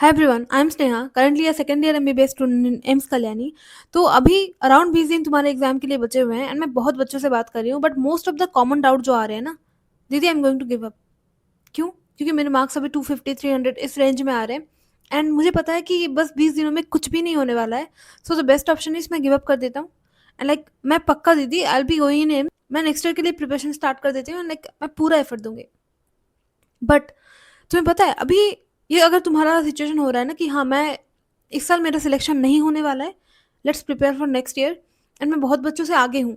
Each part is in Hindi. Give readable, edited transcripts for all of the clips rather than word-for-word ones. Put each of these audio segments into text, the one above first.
Hi everyone, I am Sneha, currently a second year MBBS student in AIIMS Kalyani. तो अभी अराउंड 20 दिन तुम्हारे एग्जाम के लिए बचे हुए हैं एंड मैं बहुत बच्चों से बात कर रही हूँ, but most of the common doubt जो आ रहे हैं ना, दीदी I am going to give up. क्यों? क्योंकि मेरे मार्क्स अभी 250 300 इस रेंज में आ रहे हैं एंड मुझे पता है कि ये बस 20 दिनों में कुछ भी नहीं होने वाला है। So the best option is मैं गिव अप कर देता हूँ एंड लाइक मैं पक्का दीदी आई बी गोइंग इन एम, मैं नेक्स्ट ईयर के लिए प्रिपरेशन स्टार्ट कर देती हूँ एंड लाइक मैं पूरा एफर्ट दूंगी। बट तुम्हें पता है अभी ये अगर तुम्हारा सिचुएशन हो रहा है ना कि हाँ मैं इस साल मेरा सिलेक्शन नहीं होने वाला है, let's prepare for next year and मैं बहुत बच्चों से आगे हूँ,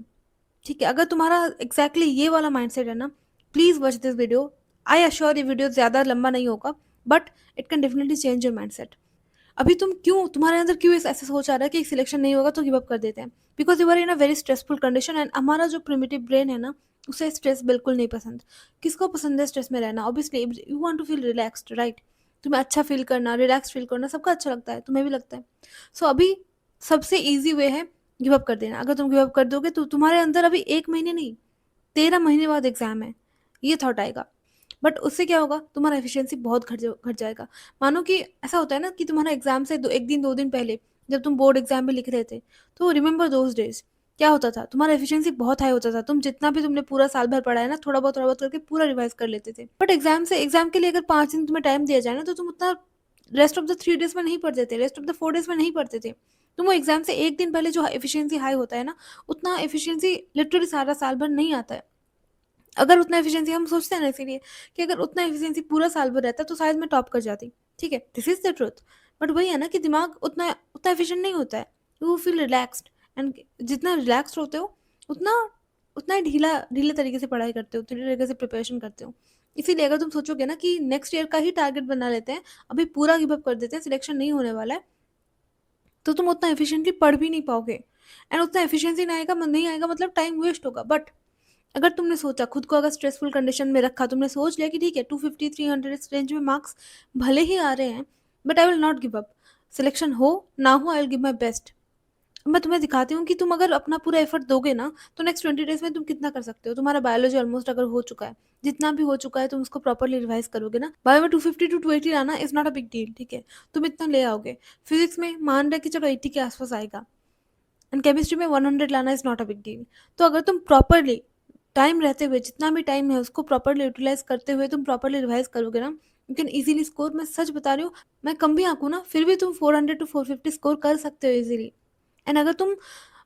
ठीक है, अगर तुम्हारा एग्जैक्टली ये वाला माइंडसेट है ना, please watch this video. I assure ये वीडियो ज्यादा लंबा नहीं होगा, but it can definitely change your mindset. अभी तुम्हारे अंदर क्यों ऐसा सोच आ रहा है कि सिलेक्शन नहीं होगा तो गिव अप कर देते हैं? Because you are in a very stressful condition and हमारा जो प्रिमिटिव ब्रेन है ना, उसे स्ट्रेस बिल्कुल नहीं पसंद। किसको पसंद है स्ट्रेस में रहना? Obviously you want to feel relaxed, right? तुम्हें अच्छा फील करना, रिलैक्स फील करना सबका अच्छा लगता है, तुम्हें भी लगता है। सो अभी सबसे ईजी वे है गिव अप कर देना। अगर तुम गिव अप कर दोगे तो तुम्हारे अंदर अभी 1 महीने नहीं, 13 महीने बाद एग्जाम है, ये थॉट आएगा। बट उससे क्या होगा, तुम्हारा एफिशिएंसी बहुत घट जाएगा। मानो कि ऐसा होता है ना कि तुम्हारा एग्जाम से एक दिन 2 दिन पहले जब तुम बोर्ड एग्जाम में लिख रहे थे, तो रिमेंबर दोज डेज क्या होता था, तुम्हारा एफिशिएंसी बहुत हाई होता था। तुम जितना भी तुमने पूरा साल भर पढ़ा है ना, थोड़ा बहुत करके पूरा रिवाइज कर लेते थे। बट एग्जाम के लिए अगर 5 दिन तुम्हें टाइम दिया जाए ना, तो तुम उतना रेस्ट ऑफ द 3 डेज में नहीं पढ़ते थे, रेस्ट ऑफ द 4 डेज में नहीं पढ़ते थे। तुम वो एग्जाम से एक दिन पहले जो एफिशिएंसी हाई होता है ना, उतना एफिशिएंसी लिटरली सारा साल भर नहीं आता है। अगर उतना एफिशिएंसी हम सोचते हैं ना, इसीलिए कि अगर उतना एफिशिएंसी पूरा साल भर रहता तो शायद मैं टॉप कर जाती। ठीक है, this is the truth. But वही है ना कि दिमाग उतना उतना एफिशिएंट नहीं होता है। यू फील रिलैक्स्ड एंड जितना रिलैक्स्ड होते हो उतना उतना ही ढीले तरीके से पढ़ाई करते हो, ढीले तरीके से प्रिपरेशन करते हो। इसीलिए अगर तुम सोचोगे ना कि नेक्स्ट ईयर का ही टारगेट बना लेते हैं, अभी पूरा गिव अप कर देते हैं, सिलेक्शन नहीं होने वाला है, तो तुम उतना एफिशिएंटली पढ़ भी नहीं पाओगे एंड उतना एफिशिएंसी नहीं आएगा, मतलब टाइम वेस्ट होगा। बट अगर तुमने सोचा खुद को, अगर स्ट्रेसफुल कंडीशन में रखा, तुमने सोच लिया कि ठीक है 250 300 इस रेंज में मार्क्स भले ही आ रहे हैं, but I will not give up. Selection हो ना हो, I will give my best. मैं तुम्हें दिखाती हूँ कि तुम अगर अपना पूरा एफर्ट दोगे ना, तो नेक्स्ट 20 डेज में तुम कितना कर सकते हो। तुम्हारा बायोलॉजी ऑलमोस्ट अगर हो चुका है, जितना भी हो चुका है, तुम उसको प्रॉपरली रिवाइज करोगे ना, बायो में 250 to 280 लाना is not a big deal, ठीक है, तुम इतना ले आओगे। फिजिक्स में मान रहे कि चलो 80 के आसपास आएगा एंड केमिस्ट्री में 100 लाना is not a big deal. तो अगर तुम प्रॉपरली टाइम रहते हुए, जितना भी टाइम है उसको प्रॉपरली यूटिलाइज करते हुए तुम प्रॉपरली रिवाइज करोगे ना, यू कैन इजीली स्कोर। मैं सच बता रही हूँ, मैं कम भी आंकू ना, फिर भी तुम 400 to 450 स्कोर कर सकते हो इजीली। एंड अगर तुम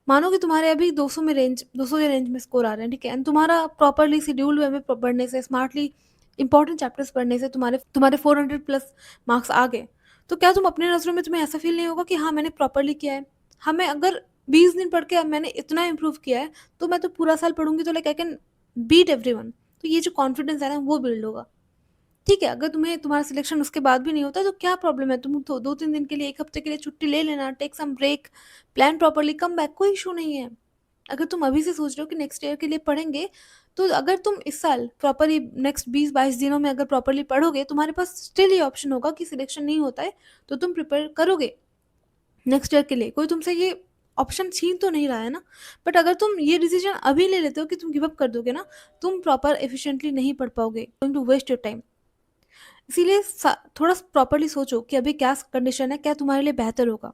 मानो कि तुम्हारे अभी 200 के रेंज में स्कोर आ रहे हैं, ठीक है, एंड तुम्हारा प्रॉपरली शेड्यूल वे में पढ़ने से, स्मार्टली इंपॉर्टेंट चैप्टर्स पढ़ने से तुम्हारे तुम्हारे 400 प्लस मार्क्स आ गए, तो क्या तुम अपने नजरों में, तुम्हें ऐसा फील नहीं होगा कि हाँ मैंने प्रॉपरली किया है? हमें अगर 20 दिन पढ़ के अब मैंने इतना इंप्रूव किया है, तो मैं तो पूरा साल पढ़ूंगी तो like I can beat everyone. तो ये जो कॉन्फिडेंस है ना, वो बिल्ड होगा। ठीक है, अगर तुम्हारा सिलेक्शन उसके बाद भी नहीं होता तो क्या प्रॉब्लम है, तुम तो 2 3 दिन के लिए, 1 हफ्ते के लिए छुट्टी ले लेना, take some break, plan properly, come back, कोई इशू नहीं है। अगर तुम अभी से सोच रहे हो कि नेक्स्ट ईयर के लिए पढ़ेंगे, तो अगर तुम इस साल प्रॉपरली नेक्स्ट 20 22 दिनों में अगर प्रॉपरली पढ़ोगे, तुम्हारे पास स्टिल ये ऑप्शन होगा कि सिलेक्शन नहीं होता है तो तुम प्रिपेयर करोगे नेक्स्ट ईयर के लिए। कोई तुमसे ये ऑप्शन छीन तो नहीं रहा है ना। बट अगर तुम ये डिसीजन अभी ले लेते हो कि तुम गिव अप कर दोगे ना, तुम प्रॉपर एफिशिएंटली नहीं पढ़ पाओगे, going to waste your time. इसीलिए थोड़ा प्रॉपरली सोचो कि अभी क्या कंडीशन है, क्या तुम्हारे लिए बेहतर होगा।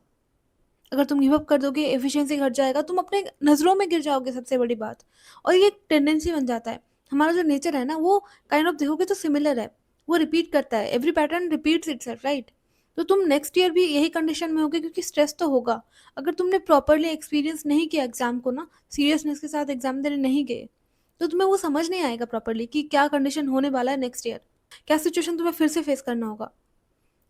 अगर तुम गिव अप कर दोगे, एफिशिएंसी घट जाएगा, तुम अपने नज़रों में गिर जाओगे, सबसे बड़ी बात। और ये एक टेंडेंसी बन जाता है, हमारा जो नेचर है ना, वो काइंड ऑफ देखोगे तो सिमिलर है, वो रिपीट करता है, every pattern repeats itself, right? तो तुम नेक्स्ट ईयर भी यही कंडीशन में होगे, क्योंकि स्ट्रेस तो होगा। अगर तुमने प्रॉपरली एक्सपीरियंस नहीं किया एग्जाम को ना, सीरियसनेस के साथ एग्जाम देने नहीं गए, तो तुम्हें वो समझ नहीं आएगा प्रॉपरली कि क्या कंडीशन होने वाला है नेक्स्ट ईयर, क्या सिचुएशन तुम्हें फिर से फेस करना होगा।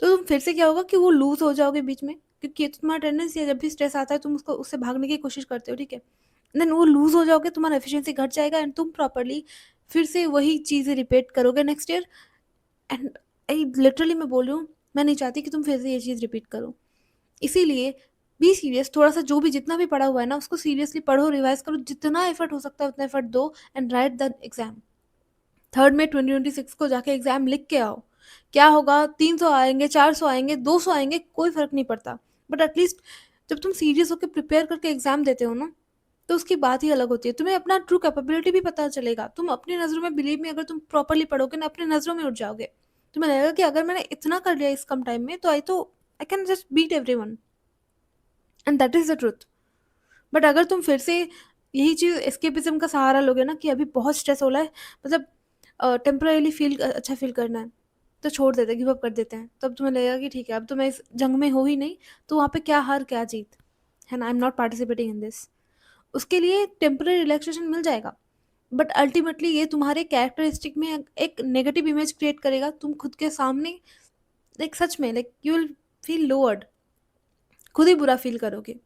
तो तुम फिर से क्या होगा कि वो लूज हो जाओगे बीच में, क्योंकि ये तो तुम्हारा टेंडेंसी है, जब भी स्ट्रेस आता है तुम उसको उससे भागने की कोशिश करते हो, ठीक है। देन वो लूज हो जाओगे, तुम्हारा एफिशिएंसी घट जाएगा एंड तुम प्रॉपरली फिर से वही चीज़ें रिपीट करोगे next year. And I literally मैं बोल रही हूँ, मैं नहीं चाहती कि तुम फिर से ये चीज़ रिपीट करो। इसीलिए बी सीरियस, थोड़ा सा जो भी जितना भी पढ़ा हुआ है ना, उसको सीरियसली पढ़ो, रिवाइज करो, जितना एफर्ट हो सकता है उतना एफर्ट दो एंड राइट द एग्जाम। 3 मई 2026 को जाके एग्जाम लिख के आओ। क्या होगा, 300 आएंगे, 400 आएंगे, 200 आएंगे, कोई फर्क नहीं पड़ता। बट एटलीस्ट जब तुम सीरियस होकर प्रिपेयर करके एग्जाम देते हो ना, तो उसकी बात ही अलग होती है। तुम्हें अपना ट्रू कैपेबिलिटी भी पता चलेगा। तुम अपनी नज़रों में, बिलीव में, अगर तुम प्रॉपरली पढ़ोगे ना, अपनी नज़रों में उठ जाओगे। तुम्हें लगेगा कि अगर मैंने इतना कर लिया इस कम टाइम में, तो I can just beat everyone, and that is the truth. But अगर तुम फिर से यही चीज़ एस्केपिज़्म का सहारा लोगे ना, कि अभी बहुत स्ट्रेस हो रहा है, मतलब टेम्परेरीली अच्छा फ़ील करना है, तो छोड़ देते हैं, गिव अप कर देते हैं। तब तुम्हें लगेगा कि ठीक है, अब तो मैं इस जंग में हो ही नहीं, तो वहाँ पे क्या हार क्या जीत, है ना? I am not participating in this. उसके लिए टेम्परेरी रिलैक्सेशन मिल जाएगा, बट अल्टीमेटली ये तुम्हारे कैरेक्टरिस्टिक में एक नेगेटिव इमेज क्रिएट करेगा। तुम खुद के सामने लाइक सच में like you will feel lowered, खुद ही बुरा फील करोगे,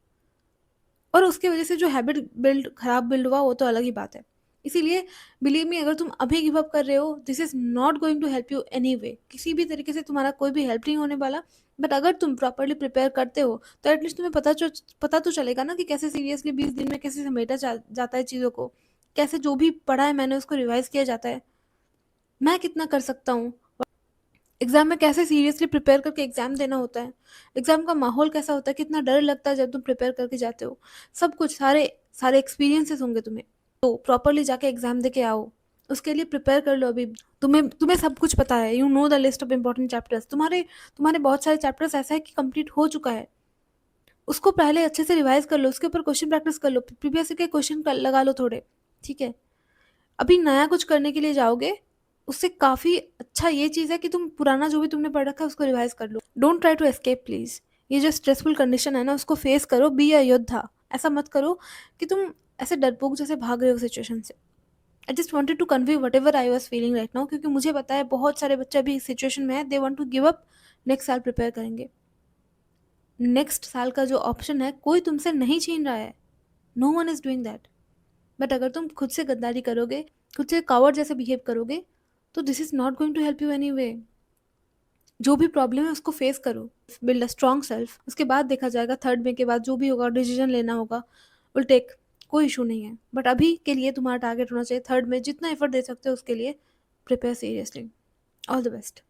और उसकी वजह से जो हैबिट खराब बिल्ड हुआ, वो तो अलग ही बात है। इसीलिए बिलीव मी, अगर तुम अभी गिव अप कर रहे हो, this is not going to help you any way, किसी भी तरीके से तुम्हारा कोई भी हेल्प नहीं होने वाला। बट अगर तुम प्रॉपरली प्रिपेयर करते हो, तो एटलीस्ट तुम्हें पता तो चलेगा ना कि कैसे सीरियसली 20 दिन में कैसे समेटा जाता है चीज़ों को, कैसे जो भी पढ़ा है मैंने उसको रिवाइज किया जाता है, मैं कितना कर सकता हूँ, एग्ज़ाम में कैसे सीरियसली प्रिपेयर करके एग्ज़ाम देना होता है, एग्ज़ाम का माहौल कैसा होता है, कितना डर लगता है जब तुम प्रिपेयर करके जाते हो, सब कुछ सारे सारे एक्सपीरियंसेस होंगे तुम्हें। तो प्रॉपरली जाके एग्ज़ाम दे के आओ, उसके लिए प्रिपेयर कर लो अभी। तुम्हें तुम्हें सब कुछ पता है, you know the list of important chapters, तुम्हारे तुम्हारे बहुत सारे चैप्टर्स ऐसा है कि कंप्लीट हो चुका है, उसको पहले अच्छे से रिवाइज कर लो, उसके ऊपर क्वेश्चन प्रैक्टिस कर लो, प्रीवियस के क्वेश्चन लगा लो थोड़े, ठीक है? अभी नया कुछ करने के लिए जाओगे, उससे काफ़ी अच्छा ये चीज़ है कि तुम पुराना जो भी तुमने पढ़ रखा है उसको रिवाइज कर लो। Don't try to escape please. ये जो स्ट्रेसफुल कंडीशन है ना, उसको फेस करो, बी अ योद्धा। ऐसा मत करो कि तुम ऐसे डरपोक जैसे भाग रहे हो सिचुएशन से। I just wanted to convey whatever I was feeling right now, क्योंकि मुझे पता है बहुत सारे बच्चे अभी इस सिचुएशन में है, they want to give up, next साल प्रिपेयर करेंगे। नेक्स्ट साल का जो ऑप्शन है कोई तुमसे नहीं छीन रहा है, no one is doing that. But अगर तुम खुद से गद्दारी करोगे, खुद से कावर्ड जैसे बिहेव करोगे, तो this is not going to help you any way. जो भी प्रॉब्लम है उसको फेस करो, बिल्ड अ स्ट्रॉन्ग सेल्फ, उसके बाद देखा जाएगा, थर्ड में के बाद जो भी होगा, डिसीजन लेना होगा, विल टेक, कोई इशू नहीं है। बट अभी के लिए तुम्हारा टारगेट होना चाहिए थर्ड में जितना एफर्ट दे सकते हो उसके लिए prepare seriously. All the best.